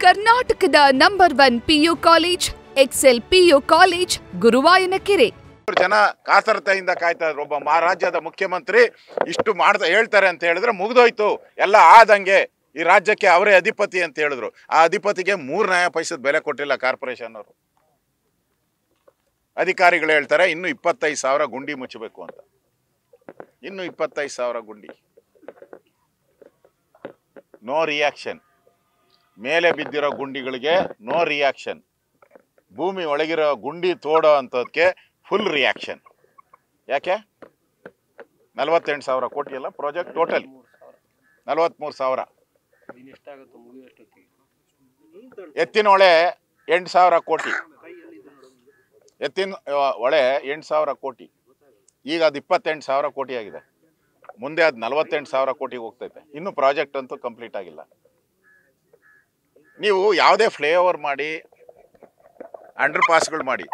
ಕರ್ನಾಟಕದ number 1 PU college Excel PU college Guruvayanakere. ಜನ ಕಾತರತೆಯಿಂದ ಕಾಯ್ತಾ ಇದ್ರು. ಒಬ್ಬ ಮಹಾರಾಜ್ಯದ ಮುಖ್ಯಮಂತ್ರಿ ಇಷ್ಟು ಮಾಡ್ತಾ ಹೇಳ್ತಾರೆ ಅಂತ ಹೇಳಿದ್ರೆ ಮುಗಿದೋಯ್ತು, ಎಲ್ಲ ಆದಂಗೆ, ಈ ರಾಜ್ಯಕ್ಕೆ ಅವರೇ ಅಧಿಪತಿ ಅಂತ ಹೇಳಿದ್ರು. ಆ ಅಧಿಪತಿಗೆ 3 ಪೈಸದ ಬೆಲೆ ಕೊಟ್ಟಿಲ್ಲ ಕಾರ್ಪೊರೇಷನ್ ಅವರು. ಅಧಿಕಾರಿಗಳು ಹೇಳ್ತಾರೆ ಇನ್ನು 25,000 ಗುಂಡಿ ಮುಚ್ಚಬೇಕು ಅಂತ. ಇನ್ನು 25,000 ಗುಂಡಿ. No reaction. ಮೇಲೆ ಬಿದ್ದಿರೋ ಗುಂಡಿಗಳಿಗೆ ನೋ ರಿಯಾಕ್ಷನ್. ಭೂಮಿ ಒಳಗಿರೋ ಗುಂಡಿ ತೋಡೋ ಅಂಥದಕ್ಕೆ ಫುಲ್ ರಿಯಾಕ್ಷನ್. ಯಾಕೆ? 48,000 ಕೋಟಿ ಅಲ್ಲ ಪ್ರಾಜೆಕ್ಟ್ ಟೋಟಲ್? 43,000. ಎತ್ತಿನ ಹೊಳೆ 8,000 ಕೋಟಿ. ಎತ್ತಿನ ಹೊಳೆ 8,000 ಕೋಟಿ. ಈಗ ಅದು 28,000 ಕೋಟಿ ಆಗಿದೆ. ಮುಂದೆ ಅದು 48,000 ಕೋಟಿಗೆ ಹೋಗ್ತೈತೆ. ಇನ್ನು ಪ್ರಾಜೆಕ್ಟ್ ಅಂತೂ ಕಂಪ್ಲೀಟ್ ಆಗಿಲ್ಲ. ನೀವು ಯಾವುದೇ ಫ್ಲೈಓವರ್ ಮಾಡಿ, ಅಂಡರ್ ಪಾಸ್ಗಳು ಮಾಡಿ,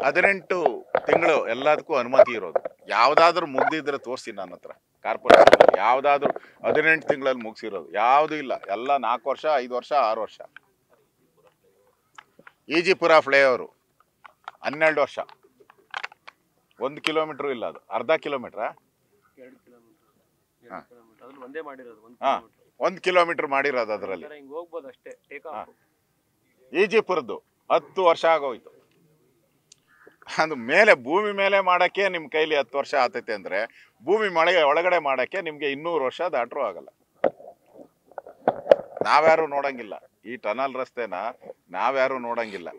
18 ತಿಂಗಳು ಎಲ್ಲದಕ್ಕೂ ಅನುಮತಿ ಇರೋದು. ಯಾವುದಾದ್ರೂ ಮುಗ್ದಿದ್ರೆ ತೋರಿಸಿ ನನ್ನ ಹತ್ರ. ಕಾರ್ಪೊರೇಷನ್ ಯಾವುದಾದ್ರೂ 18 ತಿಂಗಳಲ್ಲಿ ಮುಗಿಸಿರೋದು ಯಾವುದೂ ಇಲ್ಲ. ಎಲ್ಲ 4 ವರ್ಷ, 5 ವರ್ಷ, 6 ವರ್ಷ. ಈಜಿಪುರ ಫ್ಲೈಓವರು 12 ವರ್ಷ. 1 ಕಿಲೋಮೀಟ್ರು ಇಲ್ಲ, ಅದು ಅರ್ಧ ಕಿಲೋಮೀಟ್ರಾ? 1 ಕಿಲೋಮೀಟರ್ ಮಾಡಿರೋದು ಅದರಲ್ಲಿ. ಈಜಿಪುರದ್ದು 10 ವರ್ಷ ಆಗೋಯ್ತು. ಅದು ಮೇಲೆ ಭೂಮಿ ಮೇಲೆ ಮಾಡೋಕ್ಕೆ ನಿಮ್ಮ ಕೈಲಿ 10 ವರ್ಷ ಆತೈತೆ ಅಂದರೆ, ಭೂಮಿ ಒಳಗಡೆ ಮಾಡೋಕ್ಕೆ ನಿಮಗೆ 200 ವರ್ಷ ದಾಟ್ರೂ ಆಗಲ್ಲ. ನಾವ್ಯಾರು ನೋಡಂಗಿಲ್ಲ ಈ ಟನಲ್ ರಸ್ತೆನ. ನಾವ್ಯಾರು ನೋಡಂಗಿಲ್ಲ.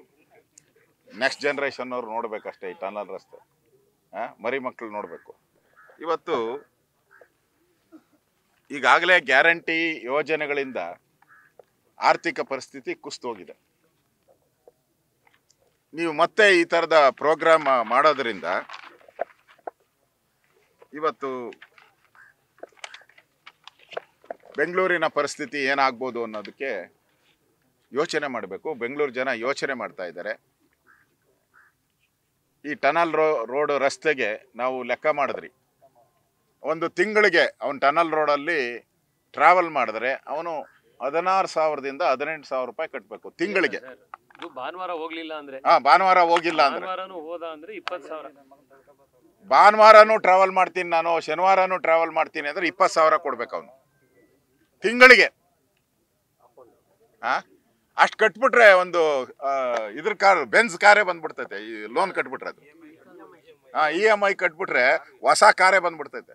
ನೆಕ್ಸ್ಟ್ ಜನ್ರೇಷನ್ ಅವ್ರು ನೋಡ್ಬೇಕಷ್ಟೇ ಈ ಟನಲ್ ರಸ್ತೆ. ಮರಿ ಮಕ್ಕಳು ನೋಡಬೇಕು. ಇವತ್ತು ಈಗಾಗಲೇ ಗ್ಯಾರಂಟಿ ಯೋಜನೆಗಳಿಂದ ಆರ್ಥಿಕ ಪರಿಸ್ಥಿತಿ ಕುಸಿದೋಗಿದೆ. ನೀವು ಮತ್ತೆ ಈ ಥರದ ಪ್ರೋಗ್ರಾಮ್ ಮಾಡೋದ್ರಿಂದ ಇವತ್ತು ಬೆಂಗಳೂರಿನ ಪರಿಸ್ಥಿತಿ ಏನಾಗ್ಬೋದು ಅನ್ನೋದಕ್ಕೆ ಯೋಚನೆ ಮಾಡಬೇಕು. ಬೆಂಗಳೂರು ಜನ ಯೋಚನೆ ಮಾಡ್ತಾ ಇದ್ದಾರೆ. ಈ ಟನಲ್ ರೋಡ್ ರಸ್ತೆಗೆ ನಾವು ಲೆಕ್ಕ ಮಾಡಿದ್ರಿ, 1 ತಿಂಗಳಿಗೆ ಅವನು ಟನಲ್ ರೋಡಲ್ಲಿ ಟ್ರಾವೆಲ್ ಮಾಡಿದ್ರೆ ಅವನು 16,000ದಿಂದ 18,000 ರೂಪಾಯಿ ಕಟ್ಟಬೇಕು ತಿಂಗಳಿಗೆ. ಭಾನುವಾರ ಹೋಗ್ಲಿಲ್ಲ ಅಂದ್ರೆ, ಭಾನುವಾರ ಹೋಗಿಲ್ಲ ಅಂದ್ರೆ, ಹೋದ ಅಂದ್ರೆ 20,000. ಭಾನುವಾರನೂ ಟ್ರಾವೆಲ್ ಮಾಡ್ತೀನಿ ನಾನು, ಶನಿವಾರನೂ ಟ್ರಾವೆಲ್ ಮಾಡ್ತೀನಿ ಅಂದ್ರೆ 20,000 ಕೊಡ್ಬೇಕು ಅವನು ತಿಂಗಳಿಗೆ. ಅಷ್ಟು ಕಟ್ಬಿಟ್ರೆ ಒಂದು ಇದ್ರ ಕಾರ್, ಬೆನ್ಸ್ ಕಾರೇ ಬಂದ್ಬಿಡ್ತೈತೆ. ಈ ಲೋನ್ ಕಟ್ಬಿಟ್ರೆ ಅದು EMI ಕಟ್ಬಿಟ್ರೆ ಹೊಸ ಕಾರೇ ಬಂದ್ಬಿಡ್ತೈತೆ.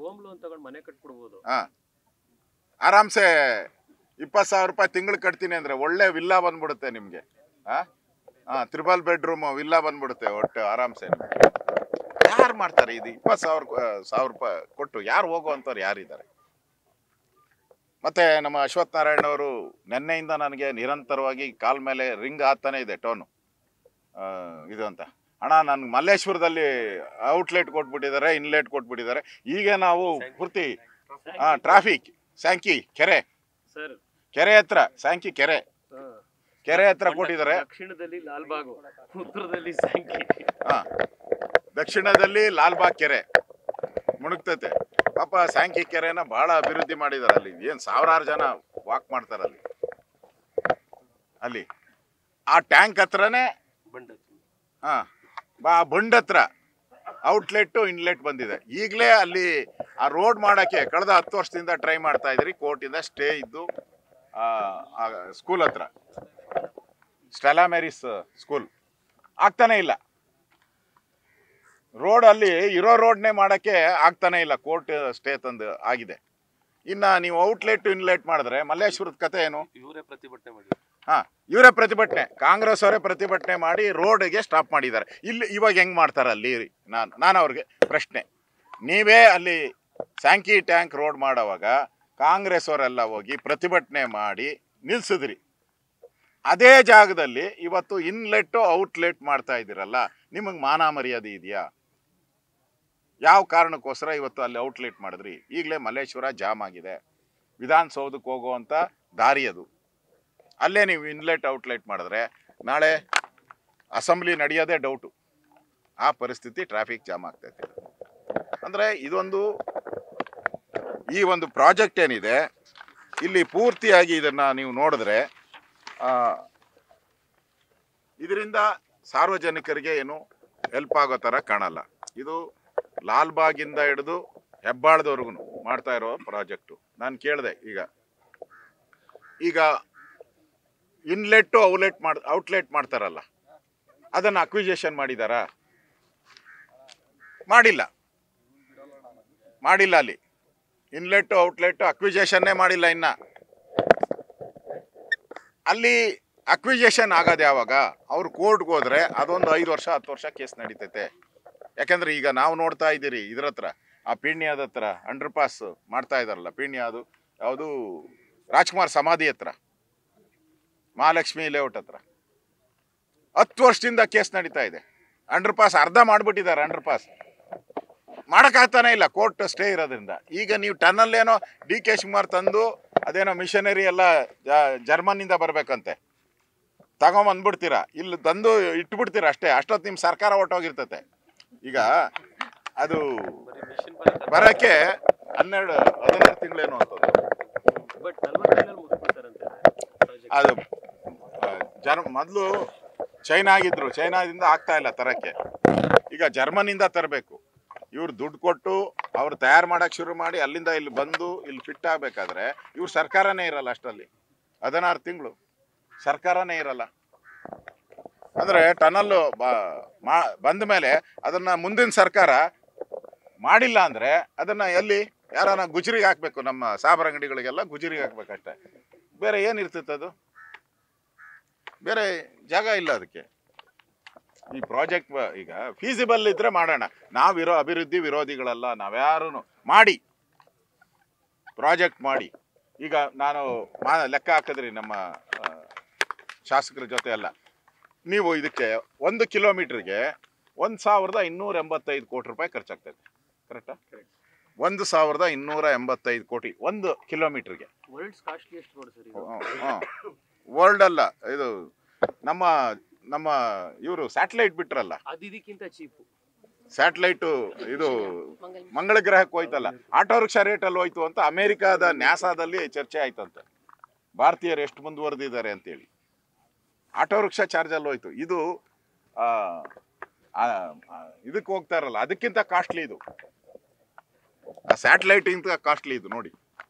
ಹೋಮ್ ಲೋನ್ ತಗೊಂಡು ಮನೆ ಕಟ್ಬಿಡ್ಬೋದು. ಆರಾಮ್ಸೆ 20,000 ರೂಪಾಯಿ ತಿಂಗಳು ಕಟ್ತೀನಿ ಅಂದ್ರೆ ಒಳ್ಳೆ ವಿಲ್ಲಾ ಬಂದ್ಬಿಡುತ್ತೆ ನಿಮ್ಗೆ. 3 ಬೆಡ್ರೂಮ್ ವಿಲ್ಲಾ ಬಂದ್ಬಿಡುತ್ತೆ ಒಟ್ಟು ಆರಾಮ್ಸೆ. ಯಾರು ಮಾಡ್ತಾರೆ ಇದು? 20,000 ರೂಪಾಯಿ ಕೊಟ್ಟು ಯಾರು ಹೋಗುವಂಥವ್ರು ಯಾರಿದ್ದಾರೆ? ಮತ್ತೆ ನಮ್ಮ ಅಶ್ವಥ್ ನಾರಾಯಣ ಅವರು ನೆನ್ನೆಯಿಂದ ನನಗೆ ನಿರಂತರವಾಗಿ ಕಾಲ್ ಮೇಲೆ ರಿಂಗ್ ಆಗ್ತಾನೆ ಇದೆ ಟೋನು. ಇದು ಅಂತ, ಅಣ್ಣ ನನ್ಗೆ ಮಲ್ಲೇಶ್ವರದಲ್ಲಿ ಔಟ್ಲೆಟ್ ಕೊಟ್ಬಿಟ್ಟಿದ್ದಾರೆ, ಇನ್ಲೆಟ್ ಕೊಟ್ಬಿಟ್ಟಿದ್ದಾರೆ. ಈಗ ನಾವು ಪೂರ್ತಿ ಟ್ರಾಫಿಕ್ ಸ್ಯಾಂಕಿ ಕೆರೆ ಹತ್ರ, ಸ್ಯಾಂಕಿ ಕೆರೆ ಹತ್ರ ಕೊಟ್ಟಿದ್ದಾರೆ. ದಕ್ಷಿಣದಲ್ಲಿ ಲಾಲ್ಬಾಗ್, ಉತ್ತರದಲ್ಲಿ ಸ್ಯಾಂಕಿ. ದಕ್ಷಿಣದಲ್ಲಿ ಲಾಲ್ಬಾಗ್ ಕೆರೆ ಮುಳುಗ್ತೈತೆ. ಪಾಪ ಸ್ಯಾಂಕಿ ಕೆರೆನ ಬಹಳ ಅಭಿವೃದ್ಧಿ ಮಾಡಿದ್ದಾರೆ. ಅಲ್ಲಿ ಏನು 1000 ಜನ ವಾಕ್ ಮಾಡ್ತಾರೆ ಅಲ್ಲಿ. ಆ ಟ್ಯಾಂಕ್ ಹತ್ರನೇ ಬಂಡ್ ಹತ್ರ ಔಟ್ಲೆಟ್ ಇನ್ಲೆಟ್ ಬಂದಿದೆ. ಈಗಲೇ ಅಲ್ಲಿ ಆ ರೋಡ್ ಮಾಡೋಕ್ಕೆ ಕಳೆದ 10 ವರ್ಷದಿಂದ ಟ್ರೈ ಮಾಡ್ತಾ ಇದ್ರಿ. ಕೋರ್ಟಿಂದ ಸ್ಟೇ ಇದ್ದು ಸ್ಕೂಲ್ ಹತ್ರ, ಸ್ಟೆಲಾ ಮೇರಿಸ್ ಸ್ಕೂಲ್ ಆಗ್ತಾನೆ ಇಲ್ಲ. ರೋಡ್ ಅಲ್ಲಿ ಇರೋ ರೋಡ್ನೇ ಮಾಡೋಕ್ಕೆ ಆಗ್ತಾನೆ ಇಲ್ಲ. ಕೋರ್ಟ್ ಸ್ಟೇ ತಂದು ಆಗಿದೆ. ಇನ್ನು ನೀವು ಔಟ್ಲೆಟ್ ಇನ್ಲೆಟ್ ಮಾಡಿದ್ರೆ ಮಲ್ಲೇಶ್ವರದ ಕತೆ ಏನು? ಇವರೇ ಪ್ರತಿಭಟನೆ ಮಾಡಿ, ಇವರೇ ಪ್ರತಿಭಟನೆ, ಕಾಂಗ್ರೆಸ್ ಅವರೇ ಪ್ರತಿಭಟನೆ ಮಾಡಿ ರೋಡ್ಗೆ ಸ್ಟಾಪ್ ಮಾಡಿದ್ದಾರೆ. ಇಲ್ಲಿ ಇವಾಗ ಹೆಂಗೆ ಮಾಡ್ತಾರೆ ಅಲ್ಲಿ? ನಾನು ಅವ್ರಿಗೆ ಪ್ರಶ್ನೆ, ನೀವೇ ಅಲ್ಲಿ ಸ್ಯಾಂಕಿ ಟ್ಯಾಂಕ್ ರೋಡ್ ಮಾಡೋವಾಗ ಕಾಂಗ್ರೆಸ್ ಅವರೆಲ್ಲ ಹೋಗಿ ಪ್ರತಿಭಟನೆ ಮಾಡಿ ನಿಲ್ಸಿದ್ರಿ. ಅದೇ ಜಾಗದಲ್ಲಿ ಇವತ್ತು ಇನ್ಲೆಟ್ಟು ಔಟ್ಲೆಟ್ ಮಾಡ್ತಾ ಇದ್ದೀರಲ್ಲ, ನಿಮಗೆ ಮಾನ ಮರ್ಯಾದೆ ಇದೆಯಾ? ಯಾವ ಕಾರಣಕ್ಕೋಸ್ಕರ ಇವತ್ತು ಅಲ್ಲಿ ಔಟ್ಲೆಟ್ ಮಾಡಿದ್ರಿ? ಈಗಲೇ ಮಲ್ಲೇಶ್ವರ ಜಾಮ್ ಆಗಿದೆ. ವಿಧಾನಸೌಧಕ್ಕೆ ಹೋಗುವಂಥ ದಾರಿ ಅದು. ಅಲ್ಲೇ ನೀವು ಇನ್ಲೆಟ್ ಔಟ್ಲೆಟ್ ಮಾಡಿದ್ರೆ ನಾಳೆ ಅಸೆಂಬ್ಲಿ ನಡೆಯೋದೇ ಡೌಟು. ಆ ಪರಿಸ್ಥಿತಿ, ಟ್ರಾಫಿಕ್ ಜಾಮ್ ಆಗ್ತೈತೆ. ಅಂದರೆ ಈ ಒಂದು ಪ್ರಾಜೆಕ್ಟ್ ಏನಿದೆ ಇಲ್ಲಿ ಪೂರ್ತಿಯಾಗಿ ಇದನ್ನು ನೀವು ನೋಡಿದ್ರೆ ಇದರಿಂದ ಸಾರ್ವಜನಿಕರಿಗೆ ಏನು ಹೆಲ್ಪ್ ಆಗೋ ಥರ ಕಾಣಲ್ಲ. ಇದು ಲಾಲ್ಬಾಗಿಂದ ಹಿಡಿದು ಹೆಬ್ಬಾಳದವರೆಗೂ ಮಾಡ್ತಾ ಇರೋ ಪ್ರಾಜೆಕ್ಟು. ನಾನು ಕೇಳಿದೆ, ಈಗ ಇನ್ಲೆಟ್ಟು ಔಟ್ಲೆಟ್ ಮಾಡ್ತಾರಲ್ಲ, ಅದನ್ನು ಅಕ್ವಿಜೇಷನ್ ಮಾಡಿದಾರಾ? ಮಾಡಿಲ್ಲ. ಅಲ್ಲಿ ಇನ್ಲೆಟ್ಟು ಔಟ್ಲೆಟ್ಟು ಅಕ್ವಿಜೇಷನ್ನೇ ಮಾಡಿಲ್ಲ. ಇನ್ನು ಅಲ್ಲಿ ಅಕ್ವಿಜೇಷನ್ ಆಗೋದು ಯಾವಾಗ? ಅವ್ರು ಕೋರ್ಟ್ಗೆ ಹೋದ್ರೆ ಅದೊಂದು 5 ವರ್ಷ 10 ವರ್ಷ ಕೇಸ್ ನಡೀತೈತೆ. ಯಾಕಂದ್ರೆ ಈಗ ನಾವು ನೋಡ್ತಾ ಇದ್ದೀರಿ, ಇದ್ರ ಹತ್ರ ಆ ಪೀಣ್ಯದ ಹತ್ರ ಅಂಡರ್ ಪಾಸ್ ಮಾಡ್ತಾ ಇದಾರಲ್ಲ, ಪೀಣ್ಯ ಅದು ಯಾವುದು ರಾಜ್ಕುಮಾರ್ ಸಮಾಧಿ ಹತ್ರ, ಮಹಾಲಕ್ಷ್ಮಿ ಲೇಔಟ್ ಹತ್ರ 10 ವರ್ಷದಿಂದ ಕೇಸ್ ನಡೀತಾ ಇದೆ. ಅಂಡರ್ ಪಾಸ್ ಅರ್ಧ ಮಾಡಿಬಿಟ್ಟಿದ್ದಾರೆ. ಅಂಡರ್ ಪಾಸ್ ಮಾಡೋಕ್ಕಾಗ್ತಾನೆ ಇಲ್ಲ, ಕೋರ್ಟ್ ಸ್ಟೇ ಇರೋದ್ರಿಂದ. ಈಗ ನೀವು ಟನ್ನಲ್ ಏನೋ ಡಿ ಕೆ ಶಿವಕುಮಾರ್ ತಂದು ಅದೇನೋ ಮಿಷನರಿ ಎಲ್ಲ ಜರ್ಮನಿಂದ ಬರಬೇಕಂತೆ, ತಗೊಂಬಂದ್ಬಿಡ್ತೀರಾ, ಇಲ್ಲಿ ತಂದು ಇಟ್ಬಿಡ್ತೀರಾ ಅಷ್ಟೇ. ಅಷ್ಟೊತ್ತು ನಿಮ್ಮ ಸರ್ಕಾರ ಹೊಟ್ಟೋಗಿರ್ತತೆ. ಈಗ ಅದು ಬರೋಕ್ಕೆ 12-13 ತಿಂಗಳೇನು ಅಂತದ್ದು. ಅದು ಮೊದಲು ಚೈನಾಗಿದ್ರು, ಚೈನಾದಿಂದ ಆಗ್ತಾ ಇಲ್ಲ ತರಕ್ಕೆ. ಈಗ ಜರ್ಮನಿಂದ ತರಬೇಕು. ಇವ್ರು ದುಡ್ಡು ಕೊಟ್ಟು ಅವ್ರು ತಯಾರು ಮಾಡೋಕ್ಕೆ ಶುರು ಮಾಡಿ ಅಲ್ಲಿಂದ ಇಲ್ಲಿ ಬಂದು ಇಲ್ಲಿ ಫಿಟ್ ಆಗಬೇಕಾದ್ರೆ ಇವ್ರು ಸರ್ಕಾರನೇ ಇರಲ್ಲ. ಅಷ್ಟರಲ್ಲಿ 16 ತಿಂಗಳು ಸರ್ಕಾರನೇ ಇರಲ್ಲ. ಅಂದರೆ ಟನಲ್ಲು ಬಂದ ಮೇಲೆ ಅದನ್ನು ಮುಂದಿನ ಸರ್ಕಾರ ಮಾಡಿಲ್ಲ ಅಂದರೆ ಅದನ್ನು ಎಲ್ಲಿ ಯಾರನ್ನ ಗುಜರಿಗೆ ಹಾಕಬೇಕು. ನಮ್ಮ ಸಾಬರ ಅಂಗಡಿಗಳಿಗೆಲ್ಲ ಗುಜರಿಗೆ ಹಾಕ್ಬೇಕಷ್ಟೆ. ಬೇರೆ ಏನಿರ್ತೈತೆ? ಅದು ಬೇರೆ ಜಾಗ ಇಲ್ಲ ಅದಕ್ಕೆ. ಈ ಪ್ರಾಜೆಕ್ಟ್ ಈಗ ಫೀಸಿಬಲ್ ಇದ್ರೆ ಮಾಡೋಣ. ನಾವಿರೋ ಅಭಿವೃದ್ಧಿ ವಿರೋಧಿಗಳಲ್ಲ. ನಾವ್ಯಾರು ಮಾಡಿ ಪ್ರಾಜೆಕ್ಟ್ ಮಾಡಿ. ಈಗ ನಾನು ಲೆಕ್ಕ ಹಾಕಿದ್ರಿ ನಮ್ಮ ಶಾಸಕರ ಜೊತೆ ಎಲ್ಲ, ನೀವು ಇದಕ್ಕೆ 1 ಕಿಲೋಮೀಟ್ರಿಗೆ 1285 ಕೋಟಿ ರೂಪಾಯಿ ಖರ್ಚಾಗ್ತೈತೆ. ಕರೆಕ್ಟಾ? 1285 ಕೋಟಿ 1 ಕಿಲೋಮೀಟ್ರಿಗೆ. ವರ್ಲ್ಡ್ ಅಲ್ಲ, ಇದು ನಮ್ಮ ಇವರು ಸ್ಯಾಟಲೈಟ್ ಬಿಟ್ರಲ್ಲ, ಇದಕ್ಕಿಂತ ಚೀಪು ಸ್ಯಾಟಲೈಟು. ಇದು ಮಂಗಳ ಗ್ರಹಕ್ಕೆ ಹೋಯ್ತಲ್ಲ, ಆಟೋ ರಿಕ್ಷಾ ರೇಟಲ್ಲಿ ಹೋಯ್ತು ಅಂತ ಅಮೆರಿಕಾದ ನ್ಯಾಸಾದಲ್ಲಿ ಚರ್ಚೆ ಆಯ್ತಂತೆ. ಭಾರತೀಯರು ಎಷ್ಟು ಮುಂದುವರೆದಿದ್ದಾರೆ ಅಂತೇಳಿ ಆಟೋ ರಿಕ್ಷಾ ಚಾರ್ಜಲ್ಲಿ ಹೋಯ್ತು. ಇದು ಇದಕ್ಕೆ ಹೋಗ್ತಾ ಇರಲ್ಲ, ಅದಕ್ಕಿಂತ ಕಾಸ್ಟ್ಲಿ ಇದು. ಆ ಸ್ಯಾಟಲೈಟ್ ಇಂತ ಕಾಸ್ಟ್ಲಿ ಇದು ನೋಡಿ.